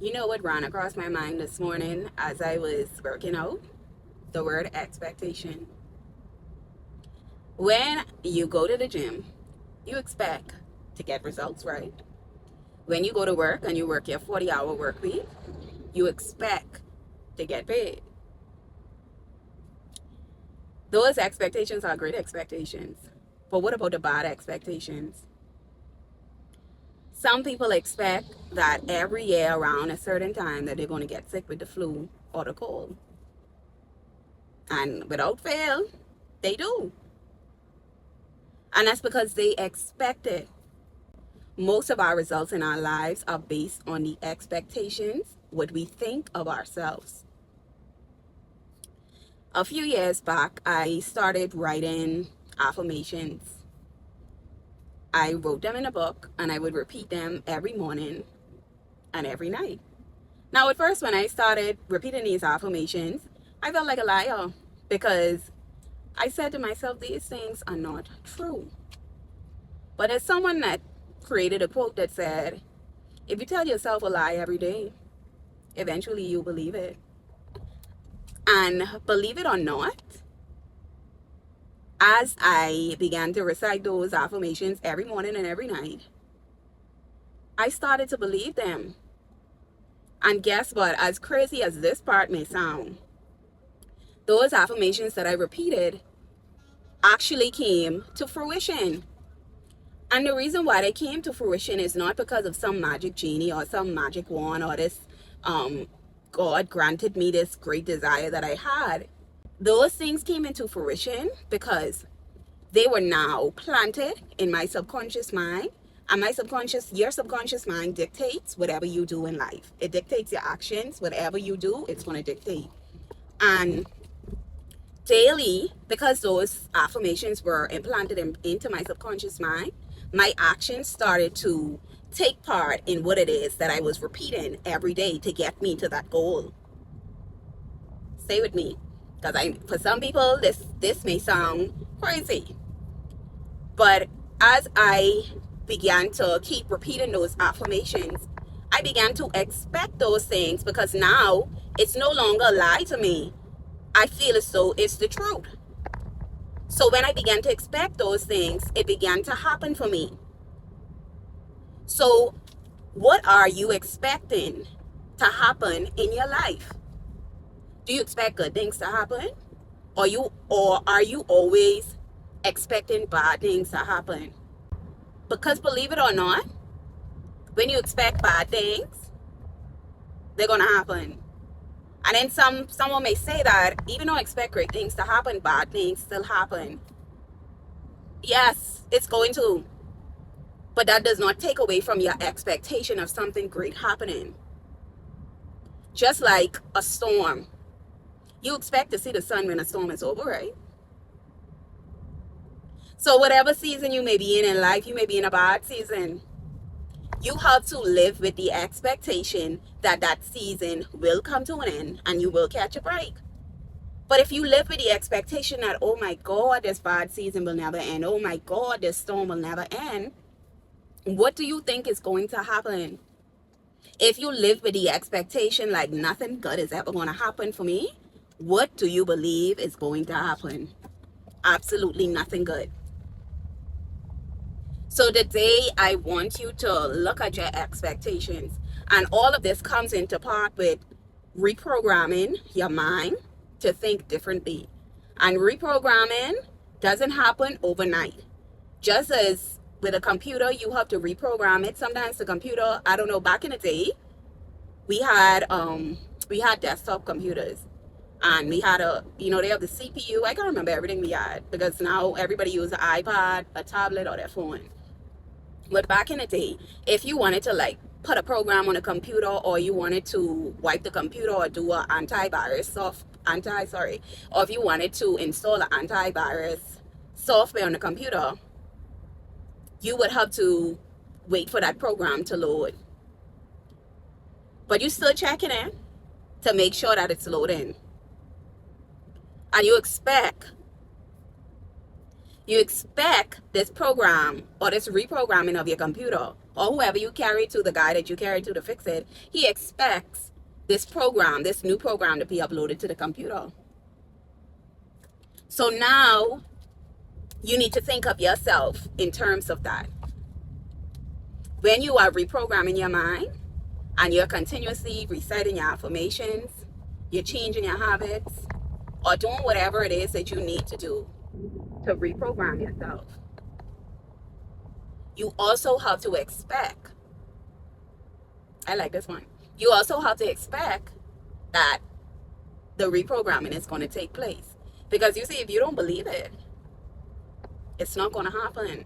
You know what ran across my mind this morning as I was working out? The word expectation. When you go to the gym, you expect to get results, right? When you go to work and you work your 40-hour work week, you expect to get paid. Those expectations are great expectations. But what about the bad expectations? Some people expect that every year around a certain time that they're going to get sick with the flu or the cold. And without fail, they do. And that's because they expect it. Most of our results in our lives are based on the expectations, what we think of ourselves. A few years back, I started writing affirmations. I wrote them in a book and I would repeat them every morning and every night. Now, at first, when I started repeating these affirmations, I felt like a liar because I said to myself, these things are not true. But as someone that created a quote that said, if you tell yourself a lie every day, eventually you'll believe it. And believe it or not, as I began to recite those affirmations every morning and every night, I started to believe them. And guess what? As crazy as this part may sound, those affirmations that I repeated actually came to fruition. And the reason why they came to fruition is not because of some magic genie or some magic wand or this God granted me this great desire that I had. Those things came into fruition because they were now planted in my subconscious mind. And your subconscious mind dictates whatever you do in life. It dictates your actions. Whatever you do, it's going to dictate. And daily, because those affirmations were implanted into my subconscious mind, my actions started to take part in what it is that I was repeating every day to get me to that goal. Stay with me, because for some people this may sound crazy, but as I began to keep repeating those affirmations, I began to expect those things because now it's no longer a lie to me. I feel as though it's the truth. So when I began to expect those things, it began to happen for me. So what are you expecting to happen in your life? Do you expect good things to happen? Or are you always expecting bad things to happen? Because believe it or not, when you expect bad things, they're gonna happen. And then someone may say that even though I expect great things to happen, bad things still happen. Yes, it's going to. But that does not take away from your expectation of something great happening. Just like a storm. You expect to see the sun when a storm is over, right? So whatever season you may be in life, you may be in a bad season. You have to live with the expectation that that season will come to an end and you will catch a break. But if you live with the expectation that, oh my God, this bad season will never end, oh my God, this storm will never end, what do you think is going to happen? If you live with the expectation like nothing good is ever going to happen for me, what do you believe is going to happen? Absolutely nothing good. So today I want you to look at your expectations. And all of this comes into part with reprogramming your mind to think differently. And reprogramming doesn't happen overnight. Just as with a computer, you have to reprogram it. Sometimes the computer, I don't know, back in the day, we had desktop computers. And we had they have the CPU. I can't remember everything we had because now everybody uses an iPad, a tablet, or their phone. But back in the day, if you wanted to like put a program on a computer or you wanted to wipe the computer or do an or if you wanted to install an antivirus software on the computer, you would have to wait for that program to load. But you're still checking it to make sure that it's loading. And you expect this program or this reprogramming of your computer or whoever you carry to, the guy that you carry to fix it, he expects this program, this new program, to be uploaded to the computer. So now you need to think of yourself in terms of that. When you are reprogramming your mind and you're continuously reciting your affirmations, you're changing your habits, or doing whatever it is that you need to do to reprogram yourself, you also have to expect, I like this one, you also have to expect that the reprogramming is going to take place. Because you see, if you don't believe it, it's not going to happen.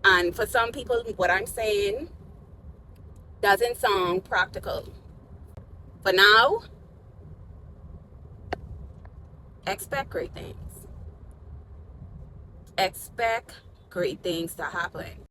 And for some people, what I'm saying doesn't sound practical. For now, expect great things. Expect great things to happen.